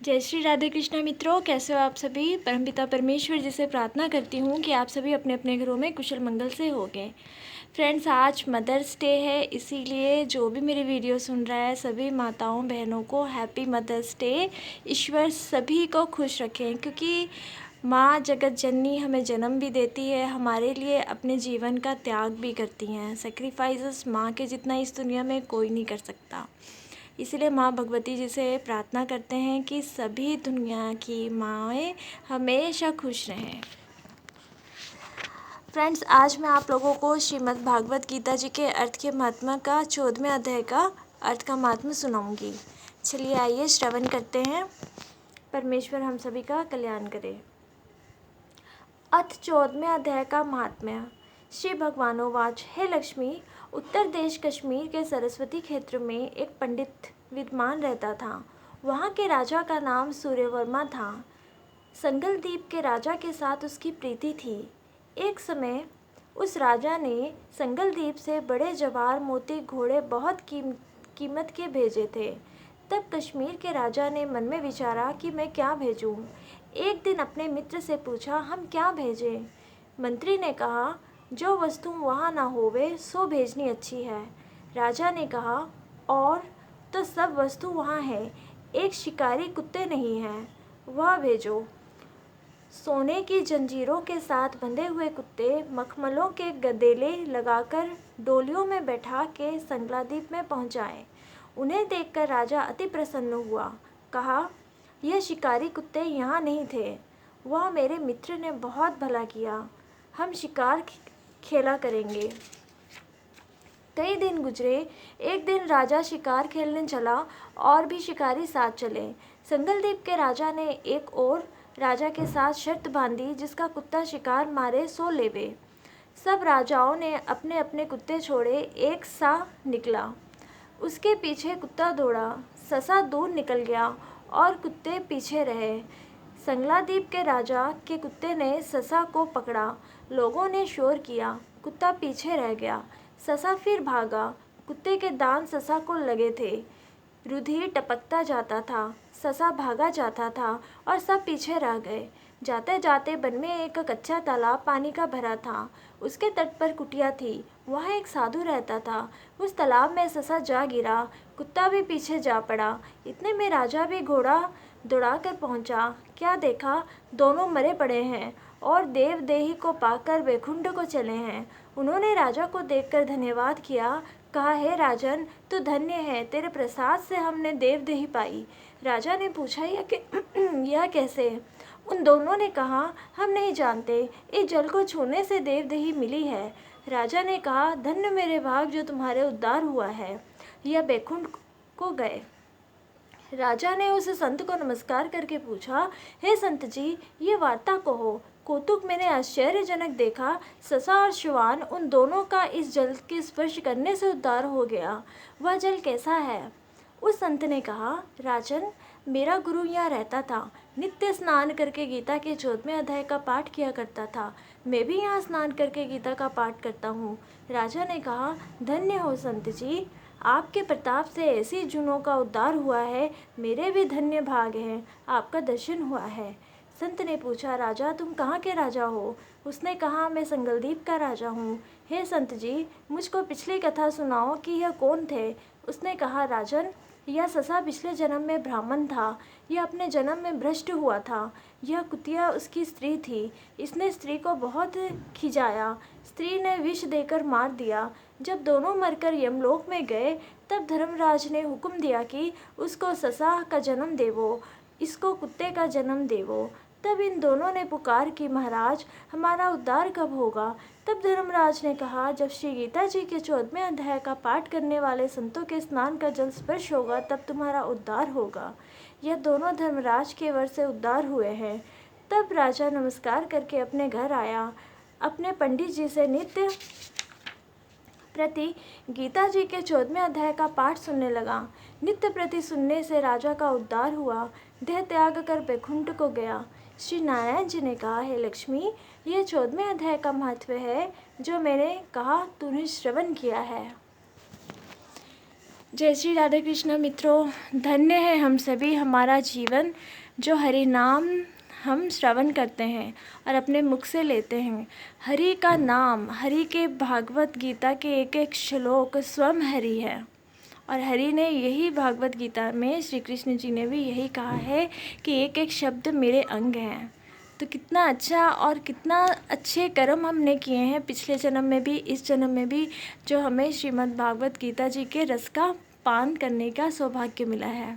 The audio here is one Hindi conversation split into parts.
जय श्री राधे कृष्णा मित्रों, कैसे हो आप सभी। परमपिता परमेश्वर जी से प्रार्थना करती हूँ कि आप सभी अपने अपने घरों में कुशल मंगल से होंगे। फ्रेंड्स, आज मदर्स डे है, इसीलिए जो भी मेरी वीडियो सुन रहा है सभी माताओं बहनों को हैप्पी मदर्स डे। ईश्वर सभी को खुश रखें, क्योंकि माँ जगत जननी हमें जन्म भी देती है, हमारे लिए अपने जीवन का त्याग भी करती हैं। सेक्रीफाइसेस माँ के जितना इस दुनिया में कोई नहीं कर सकता। इसलिए माँ भगवती जी से प्रार्थना करते हैं कि सभी दुनिया की माँएं हमेशा खुश रहें। फ्रेंड्स, आज मैं आप लोगों को श्रीमद् भागवत गीता जी के अर्थ के महात्मा का 14वें अध्याय का अर्थ का महात्मा सुनाऊंगी। चलिए आइए श्रवण करते हैं। परमेश्वर हम सभी का कल्याण करे। अथ 14वें अध्याय का महात्म्य। श्री भगवानोवाच, हे लक्ष्मी, उत्तर देश कश्मीर के सरस्वती क्षेत्र में एक पंडित विद्वान रहता था। वहाँ के राजा का नाम सूर्यवर्मा था। संगलदीप के राजा के साथ उसकी प्रीति थी। एक समय उस राजा ने संगलदीप से बड़े जवाहर मोती घोड़े बहुत कीमत के भेजे थे। तब कश्मीर के राजा ने मन में विचारा कि मैं क्या भेजूं। एक दिन अपने मित्र से पूछा, हम क्या भेजें। मंत्री ने कहा, जो वस्तु वहाँ ना होवे सो भेजनी अच्छी है। राजा ने कहा, और तो सब वस्तु वहाँ है, एक शिकारी कुत्ते नहीं है, वह भेजो। सोने की जंजीरों के साथ बंधे हुए कुत्ते मखमलों के गदेले लगाकर डोलियों में बैठा के संगलादीप में पहुंचाए। उन्हें देखकर राजा अति प्रसन्न हुआ। कहा, यह शिकारी कुत्ते यहाँ नहीं थे, वह मेरे मित्र ने बहुत भला किया। हम शिकार खेला करेंगे। कई दिन गुजरे। एक दिन राजा शिकार खेलने चला और भी शिकारी साथ चले। संगलदीप के राजा ने एक और राजा के साथ शर्त बांधी, जिसका कुत्ता शिकार मारे सो लेवे। सब राजाओं ने अपने अपने कुत्ते छोड़े, एक सा निकला। उसके पीछे कुत्ता दौड़ा। ससा दूर निकल गया और कुत्ते पीछे रहे। संगलादीप के राजा के कुत्ते ने ससा को पकड़ा। लोगों ने शोर किया, कुत्ता पीछे रह गया। ससा फिर भागा। कुत्ते के दांत ससा को लगे थे। रुधिर टपकता जाता था। ससा भागा जाता था और सब पीछे रह गए। जाते जाते वन में एक कच्चा तालाब पानी का भरा था। उसके तट पर कुटिया थी। वहाँ एक साधु रहता था। उस तालाब में ससा जा गिरा। कुत्ता भी पीछे जा पड़ा। इतने में राजा भी घोड़ा दौड़ा कर पहुँचा। क्या देखा, दोनों मरे पड़े हैं और देवदेही को पाकर वैकुंठ को चले हैं। उन्होंने राजा को देखकर धन्यवाद किया। कहा, हे राजन, तू धन्य है, तेरे प्रसाद से हमने देवदेही पाई। राजा ने पूछा, यह कैसे। उन दोनों ने कहा, हम नहीं जानते, इस जल को छूने से देवदेही मिली है। राजा ने कहा, धन्य मेरे भाग जो तुम्हारे उद्धार हुआ है। यह वैकुंठ को गए। राजा ने उस संत को नमस्कार करके पूछा, हे संत जी, ये वार्ता कहो। कौतुक मैंने आश्चर्यजनक देखा। ससा और श्वान, उन दोनों का इस जल के स्पर्श करने से उद्धार हो गया। वह जल कैसा है। उस संत ने कहा, राजन, मेरा गुरु यहाँ रहता था। नित्य स्नान करके गीता के 14वें अध्याय का पाठ किया करता था। मैं भी यहाँ स्नान करके गीता का पाठ करता हूँ। राजा ने कहा, धन्य हो संत जी, आपके प्रताप से ऐसी जुनों का उद्धार हुआ है। मेरे भी धन्य भाग हैं, आपका दर्शन हुआ है। संत ने पूछा, राजा, तुम कहाँ के राजा हो। उसने कहा, मैं संगलदीप का राजा हूँ। हे संत जी, मुझको पिछली कथा सुनाओ कि यह कौन थे। उसने कहा, राजन, यह ससा पिछले जन्म में ब्राह्मण था। यह अपने जन्म में भ्रष्ट हुआ था। यह कुतिया उसकी स्त्री थी। इसने स्त्री को बहुत खिजाया। स्त्री ने विष देकर मार दिया। जब दोनों मरकर यमलोक में गए, तब धर्मराज ने हुक्म दिया कि उसको ससा का जन्म देवो, इसको कुत्ते का जन्म देवो। तब इन दोनों ने पुकार की, महाराज, हमारा उद्धार कब होगा। तब धर्मराज ने कहा, जब श्री गीता जी के 14वें अध्याय का पाठ करने वाले संतों के स्नान का जल स्पर्श होगा, तब तुम्हारा उद्धार होगा। यह दोनों धर्मराज के वर से उद्धार हुए हैं। तब राजा नमस्कार करके अपने घर आया। अपने पंडित जी से नित्य प्रति गीता जी के 14वें अध्याय का पाठ सुनने लगा। नित्य प्रति सुनने से राजा का उद्धार हुआ। देह त्याग कर वैकुंठ को गया। श्री नारायण जी ने कहा, हे लक्ष्मी, यह 14वें अध्याय का महत्व है जो मैंने कहा तूने श्रवण किया है। जय श्री राधे कृष्ण मित्रों, धन्य है हम सभी हमारा जीवन जो हरि नाम हम श्रवण करते हैं और अपने मुख से लेते हैं। हरि का नाम, हरि के भागवत गीता के एक एक श्लोक स्वयं हरि है। और हरि ने यही भागवत गीता में श्री कृष्ण जी ने भी यही कहा है कि एक एक शब्द मेरे अंग हैं। तो कितना अच्छा और कितना अच्छे कर्म हमने किए हैं पिछले जन्म में भी, इस जन्म में भी, जो हमें श्रीमद् भागवत गीता जी के रस का पान करने का सौभाग्य मिला है।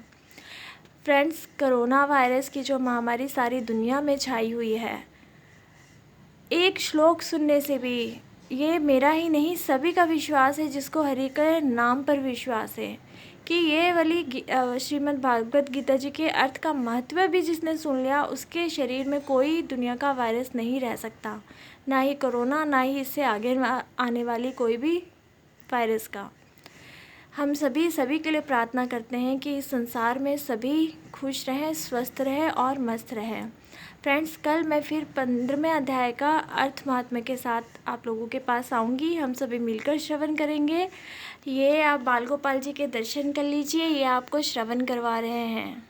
फ्रेंड्स, कोरोना वायरस की जो महामारी सारी दुनिया में छाई हुई है, एक श्लोक सुनने से भी, ये मेरा ही नहीं सभी का विश्वास है जिसको हरि के नाम पर विश्वास है, कि ये वाली श्रीमद् भागवत गीता जी के अर्थ का महत्व भी जिसने सुन लिया, उसके शरीर में कोई दुनिया का वायरस नहीं रह सकता, ना ही कोरोना, ना ही इससे आगे आने वाली कोई भी वायरस का। हम सभी के लिए प्रार्थना करते हैं कि इस संसार में सभी खुश रहें, स्वस्थ रहें और मस्त रहें। फ्रेंड्स, कल मैं फिर 15वें अध्याय का अर्थ महात्म्य के साथ आप लोगों के पास आऊँगी। हम सभी मिलकर श्रवण करेंगे। ये आप बाल गोपाल जी के दर्शन कर लीजिए, ये आपको श्रवण करवा रहे हैं।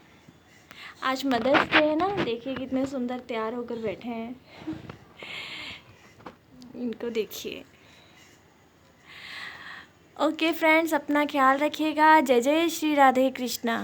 आज मदर्स डे है ना, देखिए कितने सुंदर तैयार होकर बैठे हैं। इनको देखिए। ओके फ्रेंड्स, अपना ख्याल रखिएगा। जय जय श्री राधे कृष्णा।